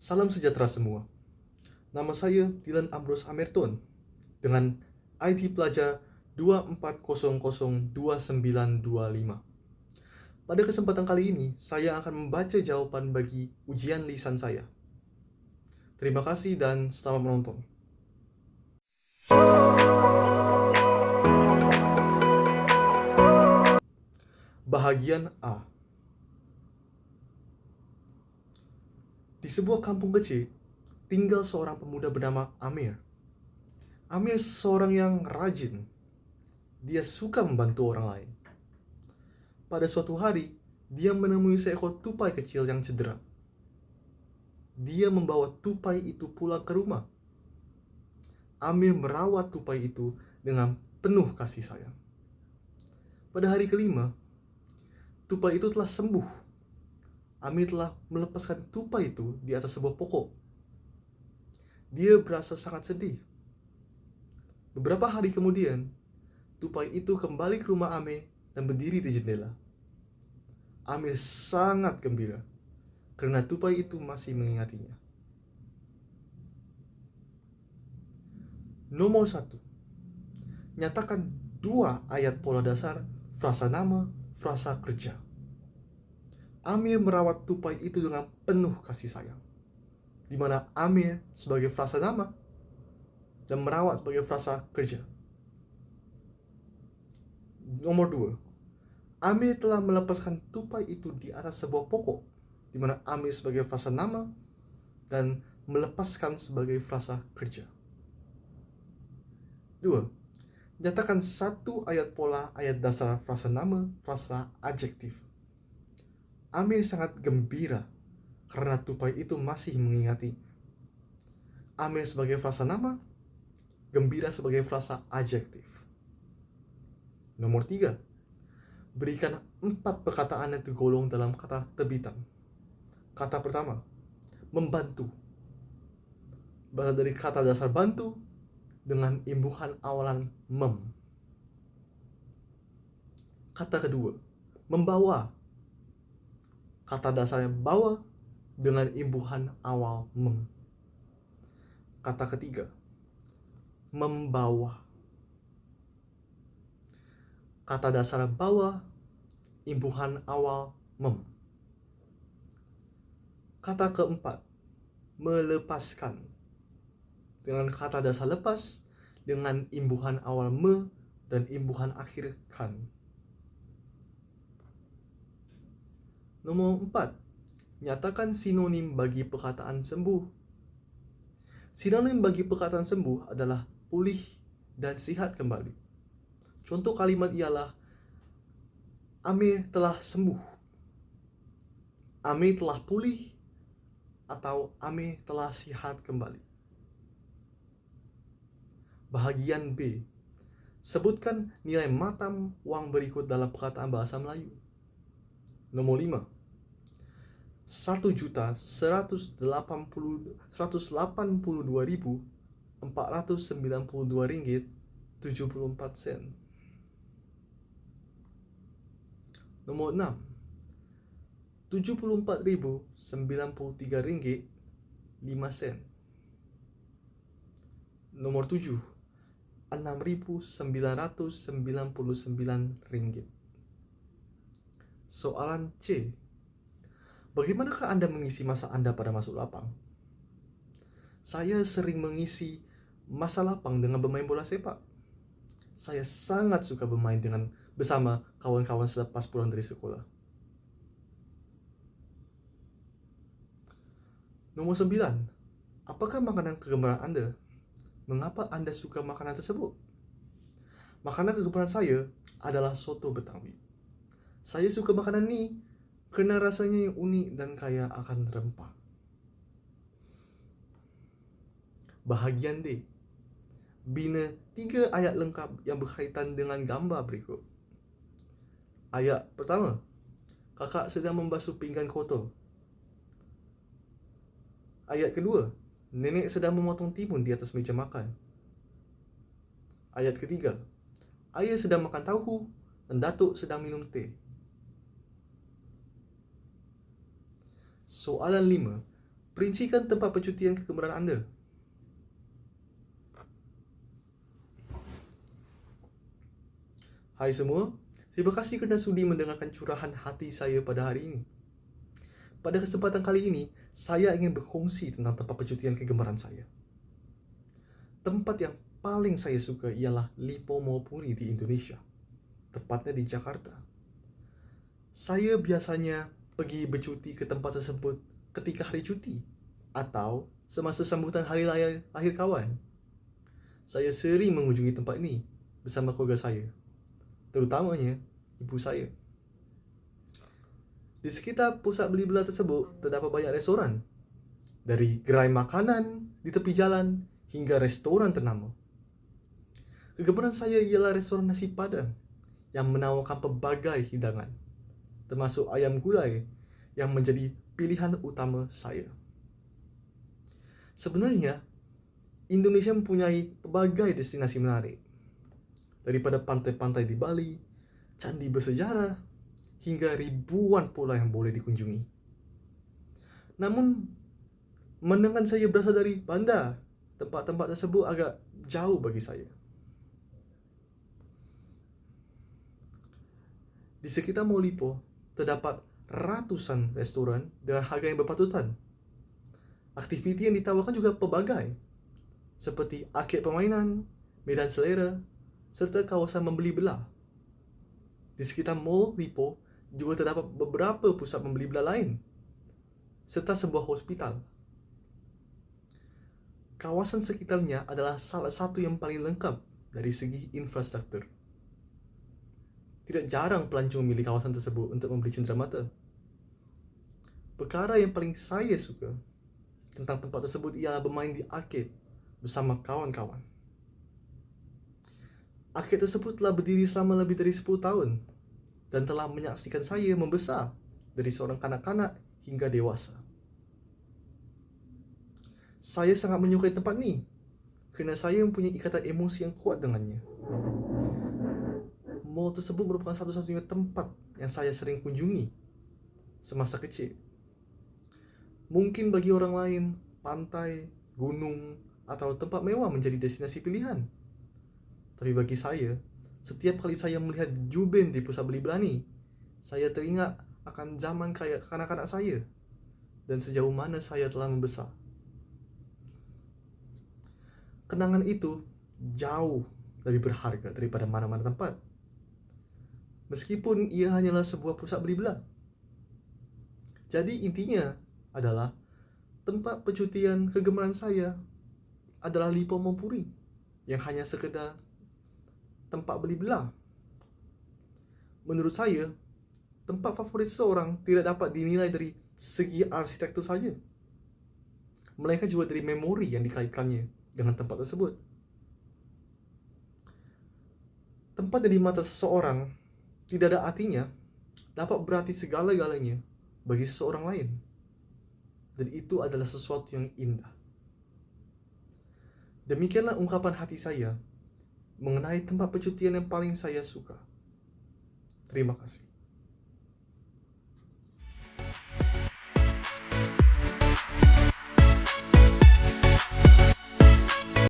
Salam sejahtera semua. Nama saya Dylan Ambrose Amerton dengan ID pelajar 24002925. Pada kesempatan kali ini, saya akan membaca jawaban bagi ujian lisan saya. Terima kasih dan selamat menonton. Bahagian A. Di sebuah kampung kecil, tinggal seorang pemuda bernama Amir. Amir seorang yang rajin. Dia suka membantu orang lain. Pada suatu hari, dia menemui seekor tupai kecil yang cedera. Dia membawa tupai itu pulang ke rumah. Amir merawat tupai itu dengan penuh kasih sayang. Pada hari kelima, tupai itu telah sembuh. Amir telah melepaskan tupai itu di atas sebuah pokok. Dia berasa sangat sedih. Beberapa hari kemudian, tupai itu kembali ke rumah Amir dan berdiri di jendela. Amir sangat gembira karena tupai itu masih mengingatinya. Nomor 1. Nyatakan 2 ayat pola dasar frasa nama, frasa kerja. Amir merawat tupai itu dengan penuh kasih sayang, di mana Amir sebagai frasa nama dan merawat sebagai frasa kerja. Nomor 2. Amir telah melepaskan tupai itu di atas sebuah pokok, di mana Amir sebagai frasa nama dan melepaskan sebagai frasa kerja. 2. Nyatakan 1 ayat pola ayat dasar frasa nama, frasa adjektif. Amir sangat gembira karena tupai itu masih mengingati. Amir sebagai frasa nama, gembira sebagai frasa adjektif. Nomor 3. Berikan 4 perkataan yang tergolong dalam kata terbitan. Kata pertama, membantu. Berasal dari kata dasar bantu dengan imbuhan awalan mem. Kata kedua, membawa. Kata dasarnya bawa dengan imbuhan awal mem. Kata ketiga, membawa. Kata dasar bawa, imbuhan awal mem. Kata keempat, melepaskan. Dengan kata dasar lepas, dengan imbuhan awal me dan imbuhan akhir kan. Nomor 4. Nyatakan sinonim bagi perkataan sembuh. Sinonim bagi perkataan sembuh adalah pulih dan sihat kembali. Contoh kalimat ialah Amir telah sembuh, Amir telah pulih, atau Amir telah sihat kembali. Bahagian B. Sebutkan nilai matam uang berikut dalam perkataan bahasa Melayu. Nomor 5. 1.182.492 ringgit 74 sen. Nomor 6. 74.093 ringgit 5 sen. Nomor 7. 6.999 ringgit. Soalan C. Bagaimanakah Anda mengisi masa Anda pada masuk lapang? Saya sering mengisi masa lapang dengan bermain bola sepak. Saya sangat suka bermain bersama kawan-kawan selepas pulang dari sekolah. Nomor 9. Apakah makanan kegemaran Anda? Mengapa Anda suka makanan tersebut? Makanan kegemaran saya adalah soto Betawi. Saya suka makanan ini karena rasanya yang unik dan kaya akan rempah. Bahagian D. Bina 3 ayat lengkap yang berkaitan dengan gambar berikut. Ayat pertama, kakak sedang membasuh pinggan kotor. Ayat kedua, nenek sedang memotong timun di atas meja makan. Ayat ketiga, ayah sedang makan tahu dan datuk sedang minum teh. Soalan 5. Perincikan tempat percutian kegemaran Anda. Hai semua, terima kasih kerana sudi mendengarkan curahan hati saya pada hari ini. Pada kesempatan kali ini, saya ingin berkongsi tentang tempat percutian kegemaran saya. Tempat yang paling saya suka ialah Lippo Maupuri di Indonesia, tepatnya di Jakarta. Saya biasanya pergi bercuti ke tempat tersebut ketika hari cuti atau semasa sambutan hari raya akhir kawan. Saya sering mengunjungi tempat ini bersama keluarga saya, terutamanya ibu saya. Di sekitar pusat beli belah tersebut terdapat banyak restoran, dari gerai makanan di tepi jalan hingga restoran ternama. Kegemaran saya ialah restoran nasi padang yang menawarkan pelbagai hidangan, termasuk ayam gulai yang menjadi pilihan utama saya. Sebenarnya, Indonesia mempunyai pelbagai destinasi menarik, daripada pantai-pantai di Bali, candi bersejarah, hingga ribuan pulau yang boleh dikunjungi. Namun, mendengar saya berasal dari bandar, tempat-tempat tersebut agak jauh bagi saya. Di sekitar Mall Lippo terdapat ratusan restoran dengan harga yang berpatutan. Aktiviti yang ditawarkan juga pelbagai, seperti arkad permainan, medan selera, serta kawasan membeli belah. Di sekitar Mall Lippo juga terdapat beberapa pusat membeli belah lain, serta sebuah hospital. Kawasan sekitarnya adalah salah satu yang paling lengkap dari segi infrastruktur. Tidak jarang pelancong memilih kawasan tersebut untuk membeli cenderamata. Perkara yang paling saya suka tentang tempat tersebut ialah bermain di arkad bersama kawan-kawan. Arkad tersebut telah berdiri selama lebih dari 10 tahun dan telah menyaksikan saya membesar dari seorang kanak-kanak hingga dewasa. Saya sangat menyukai tempat ni kerana saya mempunyai ikatan emosi yang kuat dengannya. Mall tersebut merupakan satu-satunya tempat yang saya sering kunjungi semasa kecil. Mungkin bagi orang lain, pantai, gunung, atau tempat mewah menjadi destinasi pilihan. Tapi bagi saya, setiap kali saya melihat Juben di pusat beli belah ni, saya teringat akan zaman kanak-kanak saya dan sejauh mana saya telah membesar. Kenangan itu jauh lebih berharga daripada mana-mana tempat, meskipun ia hanyalah sebuah pusat beli belah. Jadi intinya adalah tempat percutian kegemaran saya adalah Lippo Maupuri yang hanya sekedar tempat beli belah. Menurut saya, tempat favorit seseorang tidak dapat dinilai dari segi arsitektur saja, melainkan juga dari memori yang dikaitkannya dengan tempat tersebut. Tempat yang di mata seseorang tidak ada artinya dapat berarti segala-galanya bagi seseorang lain. Dan itu adalah sesuatu yang indah. Demikianlah ungkapan hati saya mengenai tempat percutian yang paling saya suka. Terima kasih.